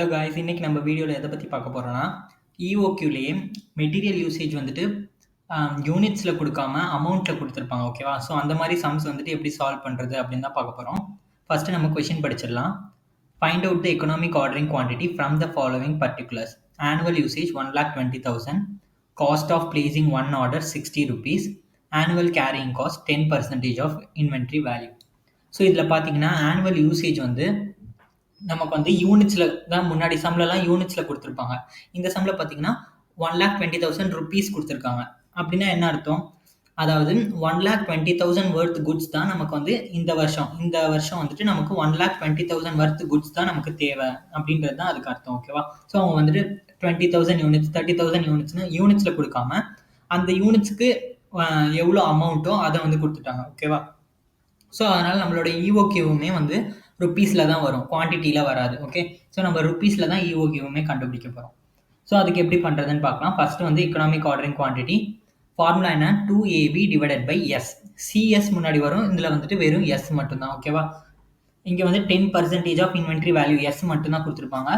Hello guys, இன்னைக்கு நம்ம வீடியோவில் எதை பற்றி பார்க்க போகிறோன்னா இஓக்யூலேயே மெட்டீரியல் யூசேஜ் வந்துட்டு யூனிட்ஸில் கொடுக்காம அமௌண்ட்டில் கொடுத்துருப்பாங்க. ஓகேவா? ஸோ அந்த மாதிரி சம்ஸ் வந்துட்டு எப்படி சால்வ் பண்ணுறது அப்படின்னு தான் பார்க்க போகிறோம். ஃபஸ்ட்டு நம்ம கொஷின் படிச்சிடலாம். Find out the economic ordering quantity from the following particulars. Annual usage 1,20,000, cost of placing one order 60 rupees, annual carrying cost 10% of inventory value. So இதில் பார்த்தீங்கன்னா ஆனுவல் யூசேஜ் வந்து நமக்கு வந்து யூனிட்ஸில் தான், முன்னாடி சம்லலாம் யூனிட்ஸில் கொடுத்துருப்பாங்க. இந்த சம்மில் பார்த்தீங்கன்னா 1,20,000 rupees கொடுத்துருக்காங்க. அப்படின்னா என்ன அர்த்தம்? அதாவது 1,20,000 worth குட்ஸ் தான் நமக்கு வந்து இந்த வருஷம் வந்துட்டு நமக்கு 1,20,000 worth குட்ஸ் தான் நமக்கு தேவை அப்படின்றது தான் அதுக்கு அர்த்தம். ஓகேவா? ஸோ அவங்க வந்துட்டு 20,000 யூனிட்ஸ் 30,000 யூனிட்ஸ்னு யூனிட்ஸில் கொடுக்காம அந்த யூனிட்ஸுக்கு எவ்வளோ அமௌண்ட்டோ அதை வந்து கொடுத்துட்டாங்க. ஓகேவா? ஸோ அதனால் நம்மளோட இஓக்யூவுமே வந்து ருப்பீஸில் தான் வரும், குவான்டிட்டியில் வராது. ஓகே, ஸோ நம்ம ருப்பீஸில் தான் இஓக்யூவுமே கண்டுபிடிக்க போகிறோம். ஸோ அதுக்கு எப்படி பண்ணுறதுன்னு பார்க்கலாம். ஃபஸ்ட்டு வந்து எக்கனாமிக் ஆர்டரிங் குவான்டிட்டி ஃபார்முலா என்ன? 2AB divided by S. CS முன்னாடி வரும், இதில் வந்துட்டு வெறும் எஸ் மட்டும்தான். ஓகேவா? இங்கே வந்து 10% ஆஃப் இன்வென்ட்ரி வேல்யூ எஸ் மட்டும்தான் கொடுத்துருப்பாங்க.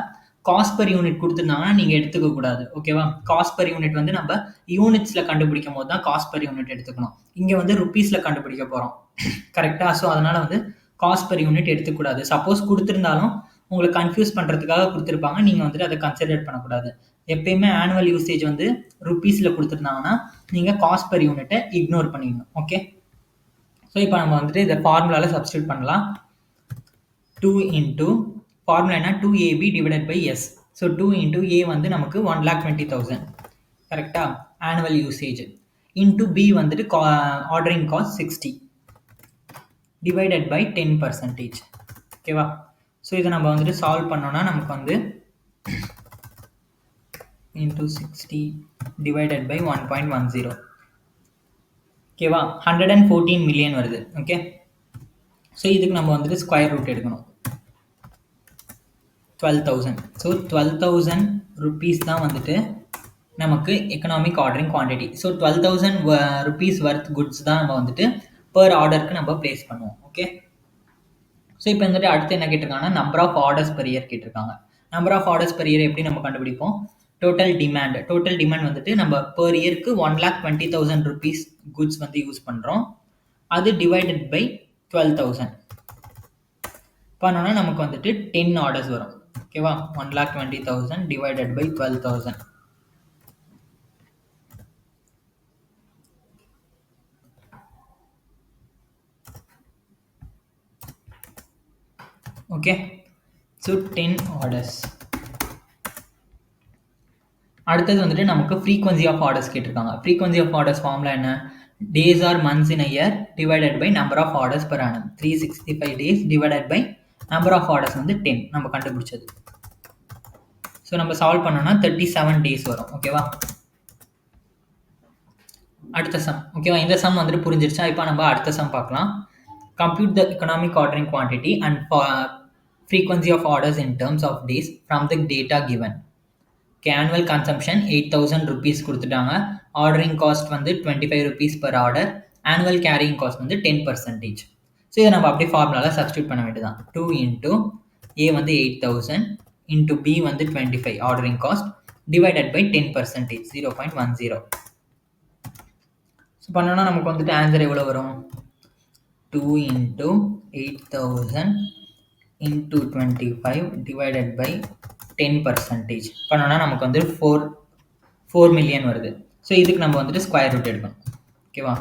காஸ்ட் பர் யூனிட் கொடுத்துருந்தாங்கன்னா நீங்கள் எடுத்துக்க கூடாது. ஓகேவா? காஸ்ட் பர் யூனிட் வந்து நம்ம யூனிட்ஸில் கண்டுபிடிக்கும் போது தான் காஸ்ட் பர் யூனிட் எடுத்துக்கணும். இங்கே வந்து ருப்பீஸில் கண்டுபிடிக்க போகிறோம். கரெக்டாக? ஸோ அதனால் வந்து காஸ்ட் பர் யூனிட் எடுத்துக்கூடாது. சப்போஸ் கொடுத்துருந்தாலும் உங்களை கன்ஃபியூஸ் பண்ணுறதுக்காக கொடுத்துருப்பாங்க, நீங்கள் வந்துட்டு அதை கன்சிடர் பண்ணக்கூடாது. எப்பயுமே ஆனுவல் யூசேஜ் வந்து ருப்பீஸில் கொடுத்துருந்தாங்கன்னா நீங்கள் காஸ்ட் பர் யூனிட்டை இக்னோர் பண்ணிடணும். ஓகே, ஸோ இப்போ நம்ம வந்துட்டு இதை ஃபார்முலாவில் சப்ஸ்டியூட் பண்ணலாம். 2 இன்ட்டு ஃபார்முலா என்ன? 2AB divided by S. So 2 into A வந்து நமக்கு 1,20,000. கரெக்டாக? ஆனுவல் யூசேஜ் இன்ட்டு பி வந்துட்டு ஆர்டரிங் காஸ்ட் 60 டிவைடட் பை 10%. ஓகேவா? ஸோ இதை நம்ம வந்துட்டு சால்வ் பண்ணோன்னா நமக்கு வந்து இன்ட்டு 60 டிவைடட் பை 1.10. ஓகேவா? 114 மில்லியன் வருது. ஓகே, ஸோ இதுக்கு நம்ம வந்துட்டு ஸ்கொயர் ரூட் எடுக்கணும். 12,000. ஸோ 12,000 rupees தான் வந்துட்டு நமக்கு economic ordering quantity. So 12,000 rupees worth goods தான் நம்ம வந்துட்டு பர் ஆர்டருக்கு நம்ம பிளேஸ் பண்ணுவோம். ஓகே, ஸோ இப்போ வந்துட்டு அடுத்து என்ன கேட்டிருக்காங்கன்னா number of orders per year கேட்டிருக்காங்க. Number of orders per year எப்படி நம்ம கண்டுபிடிப்போம்? டோட்டல் டிமாண்ட் வந்துட்டு நம்ம பெர் இயருக்கு 1,20,000 rupees குட்ஸ் வந்து யூஸ் பண்ணுறோம். அது டிவைடட் பை 12,000 பண்ணோன்னா நமக்கு வந்துட்டு 10 ஆர்டர்ஸ் வரும். ஓகேவா? 1,20,000 divided by 12,000. Okay, so 10 orders. அடுத்தது வந்துட்டு நமக்கு ஃப்ரீக்வன்சி ஆஃப் ஆர்டர்ஸ் கேட்டிருக்காங்க. ஃப்ரீக்வன்சி ஆஃப் ஆர்டர்ஸ் ஃபார்முலா என்ன? Days or months in a year divided by number of orders per annum. 365 days divided by number of orders வந்து 10 நம்ம கண்டுபிடிச்சது. So நம்ம solve பண்ணோம்னா 37 days வரும். ஓகேவா? அடுத்த சம். ஓகேவா? இந்த சம் வந்துட்டு புரிஞ்சிருச்சா? இப்போ நம்ம அடுத்த சம் பார்க்கலாம். Compute the economic ordering quantity and frequency of orders in terms of days from the data given. Annual consumption 8,000 rupees கொடுத்துட்டாங்க. ஆர்டரிங் காஸ்ட் வந்து 25 rupees per order. Annual carrying cost வந்து 10%. ஸோ இதை நம்ம அப்படியே ஃபார்முலாவில் சப்ஸ்டியூட் பண்ண வேண்டியதான். 2 இன்ட்டு ஏ வந்து 8,000 இன்ட்டு பி வந்து 25 ordering cost divided by 10%, 0.10. So பண்ணோன்னா நமக்கு வந்துட்டு ஆன்சர் எவ்வளோ வரும்? 2 இன்ட்டு 8,000 இன்ட்டு 25 டிவைடட் பை 10% பண்ணோன்னா நமக்கு வந்து 4 மில்லியன் வருது. ஸோ இதுக்கு நம்ம வந்துட்டு ஸ்கொயர் ரூட் எடுக்கணும். ஓகேவா?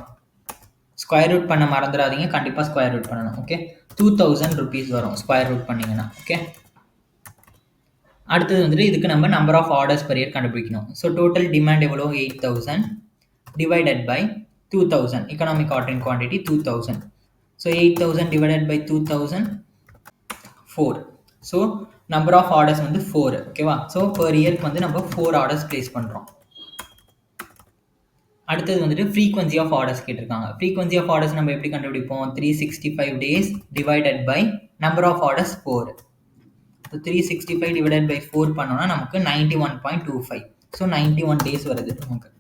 ஸ்கொயர் ரூட் பண்ண மறந்துடாதீங்க, கண்டிப்பாக ஸ்கொயர் ரூட் பண்ணணும். ஓகே, 2,000 rupees வரும் ஸ்கொயர் ரூட் பண்ணிங்கன்னா. ஓகே, அடுத்தது வந்துட்டு இதுக்கு நம்ம number of orders per year கண்டுபிடிக்கணும். ஸோ டோட்டல் டிமாண்ட் எவ்வளோ? 8,000 divided by 2,000. Economic ordering quantity 2,000. So 8,000 divided by 2,000 4. So number of orders வந்து 4. ஓகேவா? ஸோ பர் இயர்க்கு வந்து நம்ம 4 ஆர்டர்ஸ் பிளேஸ் பண்ணுறோம். அடுத்தது வந்துட்டு ஃப்ரீக்வன்சி ஆஃப் ஆர்டர்ஸ் கேட்டிருக்காங்க. ஃப்ரீக்வன்சி ஆஃப் ஆர்டர்ஸ் நம்ம எப்படி கண்டுபிடிப்போம்? 365 days divided by number of orders 4. So 365 divided by 4 பண்ணோன்னா நமக்கு 91.25. ஸோ 91 days வருது நமக்கு.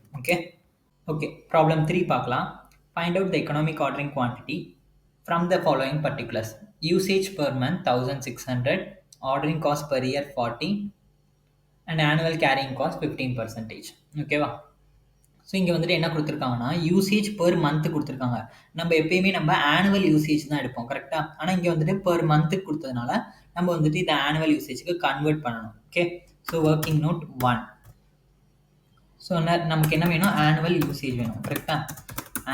ஓகே, ப்ராப்ளம் 3 பார்க்கலாம். Find out the economic ordering quantity from the following particulars. Usage per month 1,600, ordering cost per year 40 and annual carrying cost 15%. ஓகேவா? So இங்கே வந்துட்டு என்ன கொடுத்துருக்காங்கன்னா யூசேஜ் பெர் மந்த் கொடுத்துருக்காங்க. நம்ம எப்பயுமே நம்ம ஆனுவல் யூசேஜ் தான் எடுப்போம், கரெக்டாக? ஆனால் இங்கே வந்துட்டு பெர் மந்த்துக்கு கொடுத்ததுனால நம்ம வந்துட்டு இந்த ஆனுவல் யூசேஜுக்கு கன்வெர்ட் பண்ணணும். Okay, so working note 1. So நமக்கு என்ன வேணும்? ஆனுவல் யூசேஜ் வேணும், கரெக்டாக?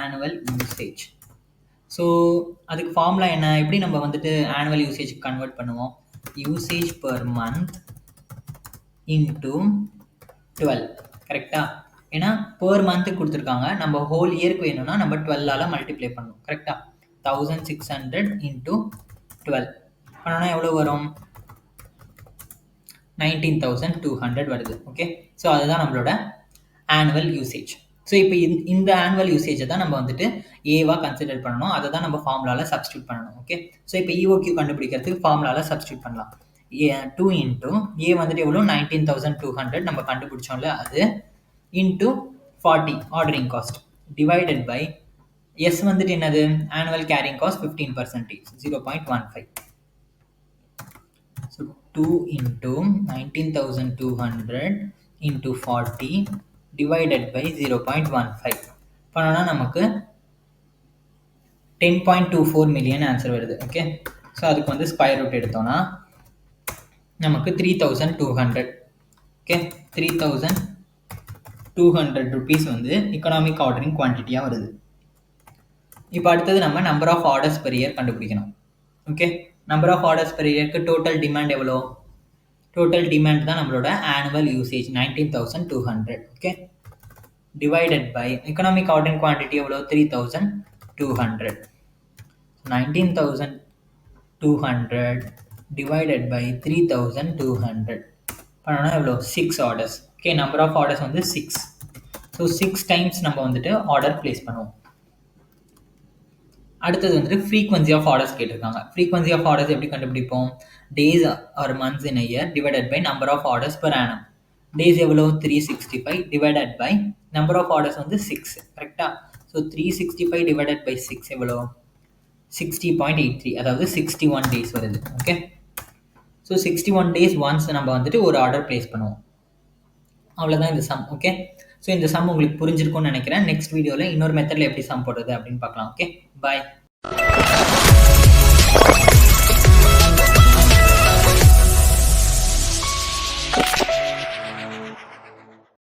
Annual usage. ஸோ அதுக்கு ஃபார்முலா என்ன? எப்படி நம்ம வந்துட்டு ஆனுவல் யூசேஜுக்கு கன்வெர்ட் பண்ணுவோம்? யூசேஜ் பெர் மந்த் இன்டூ 12, கரெக்டாக? ஏன்னா பெர் மந்த்துக்கு கொடுத்துருக்காங்க, நம்ம ஹோல் இயருக்கு வேணும்னா நம்ம 12ஆல் மல்டிப்ளை பண்ணணும், கரெக்டாக? 1600 இன்டூ 12 பண்ணோன்னா எவ்வளோ வரும்? 19,200 வருது. ஓகே, ஸோ அதுதான் நம்மளோட ஆனுவல் யூசேஜ். ஸோ இப்போ இந்த ஆனுவல் யூசேஜை தான் நம்ம வந்துட்டு ஏவாக கன்சிடர் பண்ணணும். அதை தான் நம்ம ஃபார்முலாவில் சப்ஸ்டியூட் பண்ணணும். ஓகே, ஸோ இப்போ இஓக்யூ கண்டுபிடிக்கிறதுக்கு ஃபார்முலாவில் சப்ஸ்டியூட் பண்ணலாம். 2 இன்ட்டு ஏ வந்துட்டு எவ்வளோ? 19,200 நம்ம கண்டுபிடிச்சோம்ல, அது into 40 ordering cost divided by S வந்துட்டு என்னது? Annual carrying cost 15%, 0.15. So 2 into 19,200 into 40 divided by 0.15 பண்ணோன்னா நமக்கு 10.24 மில்லியன் ஆன்சர் வருது. ஓகே, ஸோ அதுக்கு வந்து ஸ்கொயர் ரூட் எடுத்தோன்னா நமக்கு 3,200. ஓகே, 3,200 rupees வந்து எக்கனாமிக் ஆர்டரிங் குவான்டிட்டியாக வருது. இப்போ அடுத்தது நம்ம number of orders per year கண்டுபிடிக்கணும். Okay, number of orders per இயருக்கு டோட்டல் டிமாண்ட் எவ்வளோ? டோட்டல் டிமாண்ட் தான் நம்மளோட annual usage 19,200. Okay, divided by economic ordering quantity எவ்வளோ? 3,200. 19,200 divided by 3,200 பண்ணோன்னா எவ்வளோ? 6 orders. Okay, number of orders வந்து 6. ஸோ 6 டைம்ஸ் நம்ம வந்துட்டு ஆர்டர் பிளேஸ் பண்ணுவோம். அடுத்தது வந்துட்டு ஃப்ரீக்வன்சி ஆஃப் ஆர்டர்ஸ் கேட்டிருக்காங்க. ஃப்ரீக்வன்சி ஆஃப் ஆர்டர்ஸ் எப்படி கண்டுபிடிப்போம்? Days or months in a year divided by number of orders per annum. Days எவ்வளோ? 365 divided by number of orders வந்து 6, கரெக்டாக? ஸோ 365 divided by 6 எவ்வளோ? 60.83, அதாவது 61 டேஸ் வருது. ஓகே, ஸோ 61 டேஸ் ஒன்ஸ் நம்ம வந்துட்டு ஒரு ஆர்டர் பிளேஸ் பண்ணுவோம். அவ்வளோதான் இந்த சம். ஓகே, ஸோ இந்த சம் உங்களுக்கு புரிஞ்சிருக்கும்னு நினைக்கிறேன். நெக்ஸ்ட் வீடியோவில் இன்னொரு மெத்தடில் எப்படி சம் போடுறது அப்படின்னு பார்க்கலாம். ஓகே, பாய்.